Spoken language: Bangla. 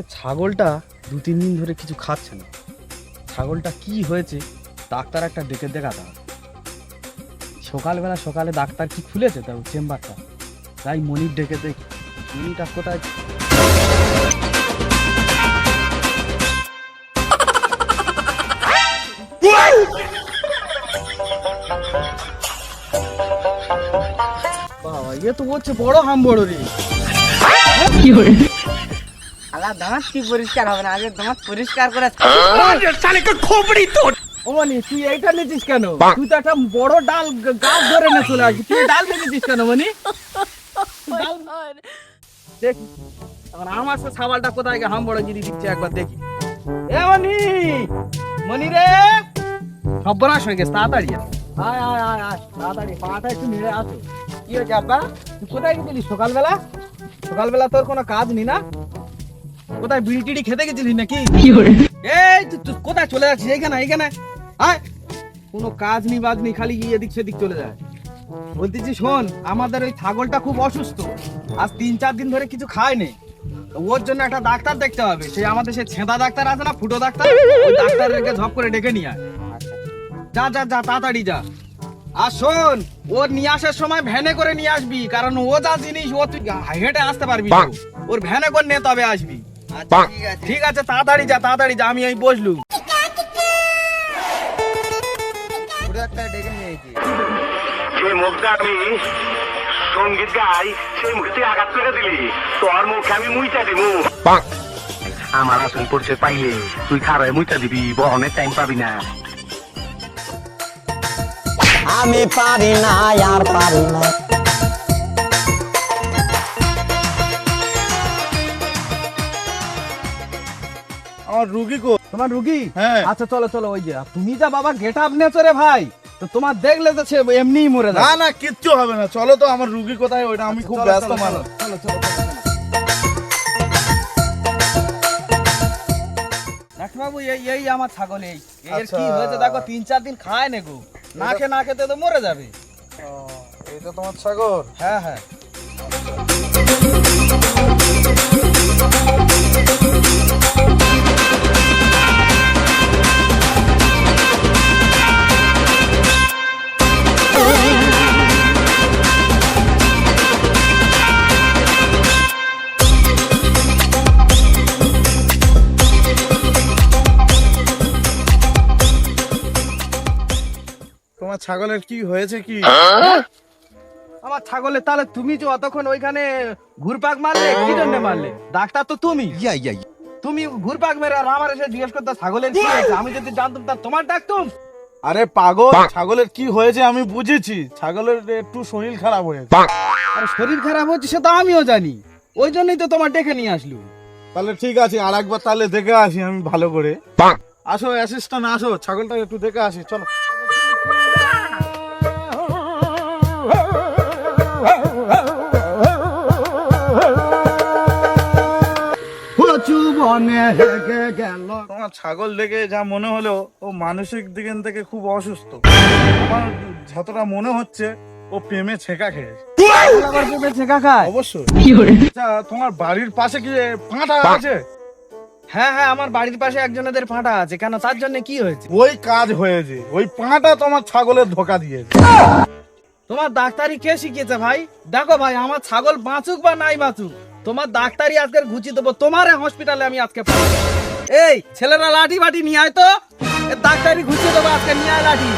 আমাদের ছাগলটা 2-3 দিন ধরে কিছু খাচ্ছে না। ছাগলটা কি হয়েছে ডাক্তার একটা ডেকে দেখাতে হবে। সকালে ডাক্তার কি খুলেছে তার চেম্বারটা, তাই মনির ডেকে দেখি মনিটা কোথায়। বাবা এ তো হচ্ছে বড় হাম বড় রে। আলা দাঁত কি পরিষ্কার হবে না, আগে দাঁত পরিষ্কার করে। ও মনি তুই এইটা নিচ্ছিস কেন? তুই তো একটা বড় ডাল গাছ ধরে না চলে আসবি, তুই ডাল নিচ্ছিস কেন মনি? দেখি এখন আমার তো ছাগলটা কোথায় গিয়ে হাম বড় গিরি দিচ্ছে, একবার দেখি। এ মনি, মনি রে, সর্বনাশ হয়ে গেছে, তাড়াতাড়ি আয় আয় আয় আয় তাড়াতাড়ি, পাটা একটু নেড়ে আসো। কি হয়েছে আব্বা, তুই কোথায় গেছিলি সকালবেলা তোর কোনো কাজ নেই না? কোথায় বিড়ি টিড়ি খেতে গেছিলি নাকি? এই তুই কোথায় চলে যাচ্ছিস? এইখানে আয়, কোনো কাজ নেই বাজ নেই, খালি এদিক সেদিক চলে যায়। বলতেছি শোন, আমাদের ওই ছাগলটা খুব অসুস্থ, আজ 3-4 দিন ধরে কিছু খায়নি। ওর জন্য একটা ডাক্তার দেখতে হবে। সেই আমাদের সেই ছেঁদা ডাক্তার আছে না, ফুটো ডাক্তার, ওই ডাক্তারকে ঝপ করে ডেকে নিয়ে আয়। যা যা যা তাড়াতাড়ি যা। আর শোন, ওর নিয়ে আসার সময় ভ্যানে করে নিয়ে আসবি, কারণ ও যা জিনিস ও তুই হেঁটে আসতে পারবি না। ওর ভ্যানে করে নিয়ে তবে আসবি। ঠিক আছে তাড়াতাড়ি যা, আমি এই বসলু। সেই মুখটা আমি সঙ্গীত গাই, সেই মুখে তুই আঘাত করে দিলি, তোর মুখে আমি মুইটা দিব। আমার আসল পরিচয় পাইলে তুই খারায় মুইটা দিবি, বহনের টাইম পাবি না। আমি পারি না আর পারি না। আমার রুগী কো? তোমার রুগী? হ্যাঁ। আচ্ছা চলো ওই যে তুমি যা বাবা গেট আপ নেছো রে ভাই, তো তোমার দেখলে তো সে এমনিই মরে যাবে। না কিচ্ছু হবে না, চলো তো। আমার রুগী কোথায় ওইটা আমি খুব ব্যস্ত মানুষ। ডাক্তারবাবু এই আমার ছাগল, এর আচ্ছা। কি হয়েছে দেখো, 3-4 দিন খায় না গো, না খেতে তো মরে যাবে। এইটা তোমার ছাগল? হ্যাঁ। তোমার ছাগলের কি হয়েছে কি? আমার ছাগলের তাহলে তুমি যে অতক্ষণ ওইখানে ঘুরপাক মারলে, কি জন্য মারলে? ডাক্তার তো তুমি ঘুরপাক মেরে আর আমার এসে জিজ্ঞেস করতে ছাগলের কি হয়েছে? আমি যদি জানতাম তা তোমার ডাকতুম। আরে পাগল, ছাগলের কি হয়েছে আমি বুঝেছি। ছাগলের একটু শরীর খারাপ হয়েছে। আর শরীর খারাপ হচ্ছে সে তো আমিও জানি, ওই জন্যই তো তোমার ডেকে নিয়ে আসলো। তাহলে ঠিক আছে, আর একবার তাহলে দেখে আসি আমি ভালো করে। আসো অ্যাসিস্ট্যান্ট, আসো, ছাগলটা একটু দেখে আসি, চলো। তোমার ছাগল দেখে যা মনে হলো ও মানসিক দিক থেকে খুব অসুস্থ। আমার যতটা মনে হচ্ছে ও প্রেমে ছেঁকা খেয়েছে। আবার পেঁপে ছেঁকা খায়? অবশ্যই। আচ্ছা, তোমার বাড়ির পাশে কি পাঁঠা আছে? হ্যাঁ আমার বাড়ির পাশে একজনেদের ফাঁটা আছে, কেন তার জন্য কি হয়েছে? ওই কাজ হয়েছে, ওই পাঁঠা তোমার ছাগলের ধোকা দিয়েছে। তোমার ডাক্তারি কে শিখিয়েছে ভাই? দেখো ভাই, আমার ছাগল বাঁচুক বা নাই বাঁচুক, তোমার ডাক্তারি আজকে ঘুচিয়ে দেবো। তোমার হসপিটালে আমি আজকে পাঠাবো। এই ছেলেরা লাঠি বাটি নিয়ে আয় তো, ডাক্তারি ঘুচিয়ে দেবো আজকে, নিয়ে আয় লাঠি।